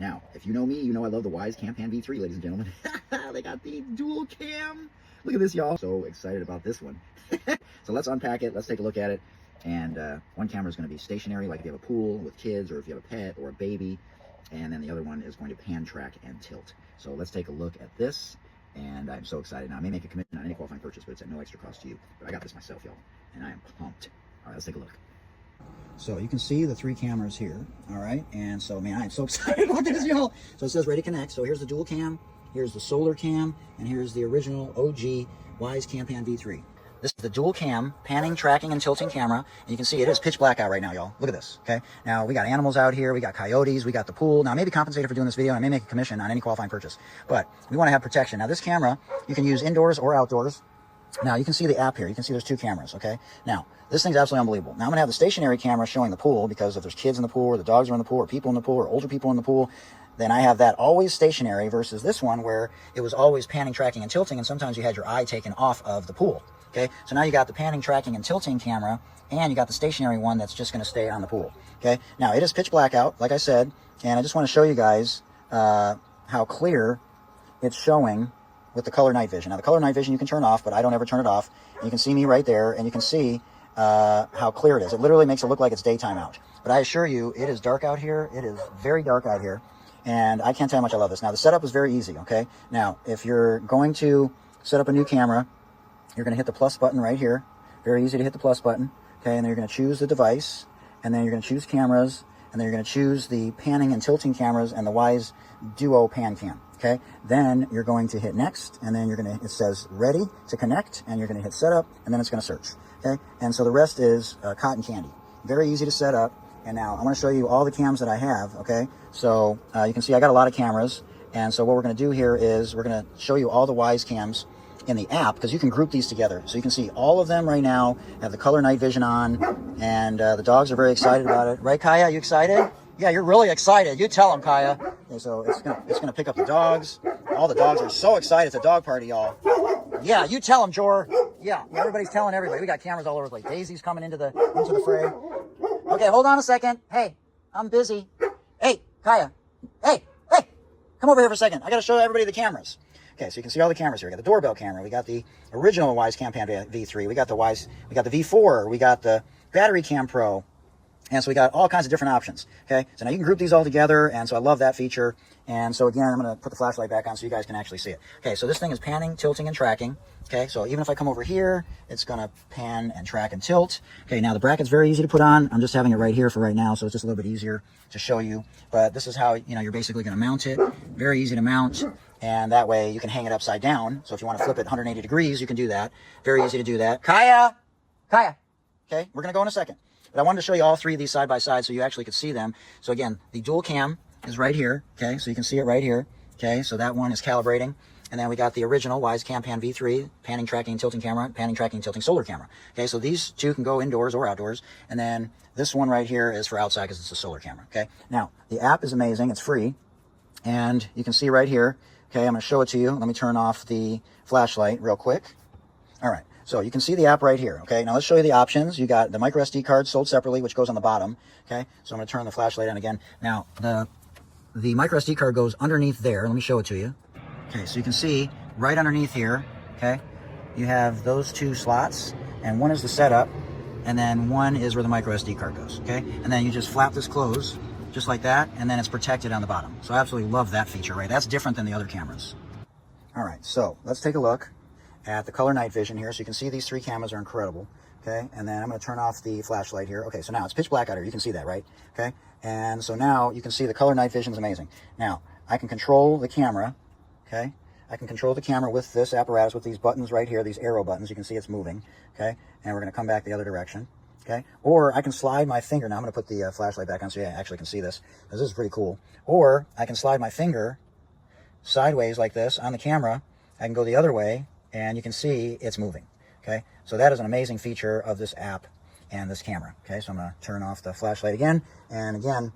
Now, if you know me, you know I love the Wyze Campan V3, ladies and gentlemen. They got the dual cam. Look at this, y'all. So excited about this one. So let's unpack it. Let's take a look at it. And one camera is going to be stationary, like if you have a pool with kids or if you have a pet or a baby. And then the other one is going to pan, track, and tilt. So let's take a look at this. And I'm so excited. Now, I may make a commitment on any qualifying purchase, but it's at no extra cost to you. But I got this myself, y'all. And I am pumped. All right, let's take a look. So you can see the 3 cameras here, all right? And so, man, I'm so excited about this, y'all. So it says ready to connect. So here's the dual cam, here's the solar cam, and here's the original OG Wyze Campan V3. This is the dual cam, panning, tracking, and tilting camera. And you can see it is pitch black out right now, y'all. Look at this, okay? Now, we got animals out here. We got coyotes. We got the pool. Now, I may be compensated for doing this video, and I may make a commission on any qualifying purchase. But we want to have protection. Now, this camera, you can use indoors or outdoors. Now, you can see the app here. You can see there's 2 cameras, okay? Now, this thing's absolutely unbelievable. Now, I'm going to have the stationary camera showing the pool because if there's kids in the pool or the dogs are in the pool or people in the pool or older people in the pool, then I have that always stationary versus this one where it was always panning, tracking, and tilting, and sometimes you had your eye taken off of the pool, okay? So now you got the panning, tracking, and tilting camera, and you got the stationary one that's just going to stay on the pool, okay? Now, it is pitch black out, like I said, and I just want to show you guys how clear it's showing with the color night vision. Now, the color night vision you can turn off, but I don't ever turn it off. And you can see me right there, and you can see how clear it is. It literally makes it look like it's daytime out. But I assure you, it is dark out here. It is very dark out here. And I can't tell you how much I love this. Now, the setup is very easy, okay? Now, if you're going to set up a new camera, you're going to hit the plus button right here. Very easy to hit the plus button, okay? And then you're going to choose the device, and then you're going to choose cameras, and then you're going to choose the panning and tilting cameras and the Wyze Duo Pan Cam. Okay, then you're going to hit next, and then you're going to, it says ready to connect, and you're going to hit setup, and then it's going to search. Okay, and so the rest is cotton candy. Very easy to set up. And now I'm going to show you all the cams that I have. Okay, so you can see I got a lot of cameras, and so what we're going to do here is we're going to show you all the Wyze cams in the app because you can group these together. So you can see all of them right now have the color night vision on, and the dogs are very excited about it. Right, Kaya? You excited? Yeah, you're really excited. You tell them, Kaya. Okay, so it's gonna pick up the dogs. All the dogs are so excited. It's a dog party, y'all. Yeah, you tell them, Jor. Yeah, everybody's telling everybody. We got cameras all over the place. Daisy's coming into the fray. Okay, hold on a second. Hey, I'm busy. Hey, Kaya. Hey, come over here for a second. I got to show everybody the cameras. Okay, so you can see all the cameras here. We got the doorbell camera. We got the original Wyze Campan V3. We got the V4. We got the Battery Cam Pro. And so we got all kinds of different options, okay? So now you can group these all together, and so I love that feature. And so again, I'm going to put the flashlight back on so you guys can actually see it. Okay, so this thing is panning, tilting, and tracking, okay? So even if I come over here, it's going to pan and track and tilt. Okay, now the bracket's very easy to put on. I'm just having it right here for right now, so it's just a little bit easier to show you. But this is how, you know, you're basically going to mount it. Very easy to mount, and that way you can hang it upside down. So if you want to flip it 180 degrees, you can do that. Very easy to do that. Kaya! Okay, we're going to go in a second. But I wanted to show you all 3 of these side by side so you actually could see them. So again, the dual cam is right here, okay? So you can see it right here, okay? So that one is calibrating. And then we got the original Wyze Campan V3, panning, tracking, and tilting camera, panning, tracking, and tilting solar camera. Okay, so these 2 can go indoors or outdoors. And then this one right here is for outside because it's a solar camera, okay? Now, the app is amazing. It's free. And you can see right here, okay, I'm going to show it to you. Let me turn off the flashlight real quick. All right. So you can see the app right here, okay? Now let's show you the options. You got the micro SD card sold separately, which goes on the bottom, okay? So I'm going to turn the flashlight on again. Now, the micro SD card goes underneath there. Let me show it to you. Okay, so you can see right underneath here, okay? You have those 2 slots, and one is the setup, and then one is where the micro SD card goes, okay? And then you just flap this closed, just like that, and then it's protected on the bottom. So I absolutely love that feature, right? That's different than the other cameras. All right, so let's take a look at the color night vision here. So you can see these 3 cameras are incredible, okay? And then I'm going to turn off the flashlight here. Okay, so now it's pitch black out here. You can see that, right? Okay, and so now you can see the color night vision is amazing. Now, I can control the camera, okay? I can control the camera with this apparatus, with these buttons right here, these arrow buttons. You can see it's moving, okay? And we're going to come back the other direction, okay? Or I can slide my finger. Now I'm going to put the flashlight back on so you actually can see this, because this is pretty cool. Or I can slide my finger sideways like this on the camera. I can go the other way, and you can see it's moving, okay? So that is an amazing feature of this app and this camera, okay? So I'm going to turn off the flashlight again, and again,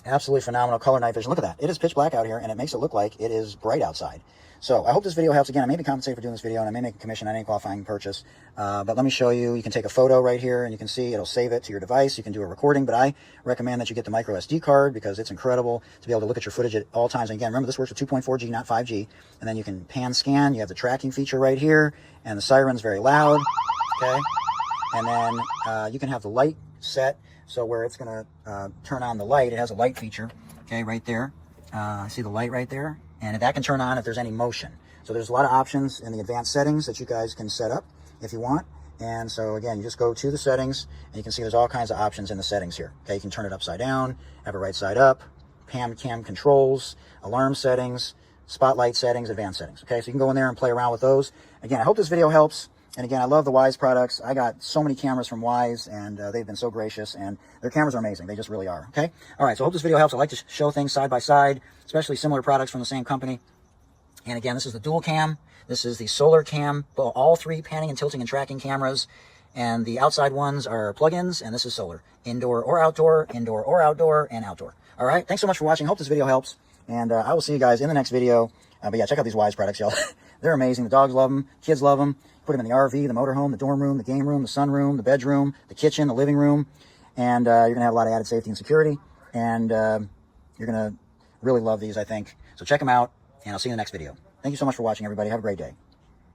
Absolutely phenomenal color night vision. Look at that. It is pitch black out here, and it makes it look like it is bright outside. So I hope this video helps. Again, I may be compensated for doing this video, and I may make a commission on any qualifying purchase. But let me show you. You can take a photo right here, and you can see it'll save it to your device. You can do a recording, but I recommend that you get the micro SD card because it's incredible to be able to look at your footage at all times. And again, remember, this works with 2.4G, not 5G. And then you can pan scan. You have the tracking feature right here, and the siren's very loud. Okay. And then you can have the light set. So where it's going to turn on the light, it has a light feature, okay, right there. See the light right there? And that can turn on if there's any motion. So there's a lot of options in the advanced settings that you guys can set up if you want. And so again, you just go to the settings, and you can see there's all kinds of options in the settings here. Okay, you can turn it upside down, have it right side up, cam controls, alarm settings, spotlight settings, advanced settings. Okay, so you can go in there and play around with those. Again, I hope this video helps. And again, I love the Wyze products. I got so many cameras from Wyze, and they've been so gracious, and their cameras are amazing. They just really are, okay? All right, so I hope this video helps. I like to show things side by side, especially similar products from the same company. And again, this is the dual cam. This is the solar cam, all three panning and tilting and tracking cameras. And the outside ones are plugins, and this is solar. Indoor or outdoor, and outdoor. All right, thanks so much for watching. Hope this video helps. And I will see you guys in the next video. But yeah, check out these Wyze products, y'all. They're amazing. The dogs love them. Kids love them. Put them in the RV, the motorhome, the dorm room, the game room, the sunroom, the bedroom, the kitchen, the living room. And you're going to have a lot of added safety and security. And you're going to really love these, I think. So check them out, and I'll see you in the next video. Thank you so much for watching, everybody. Have a great day.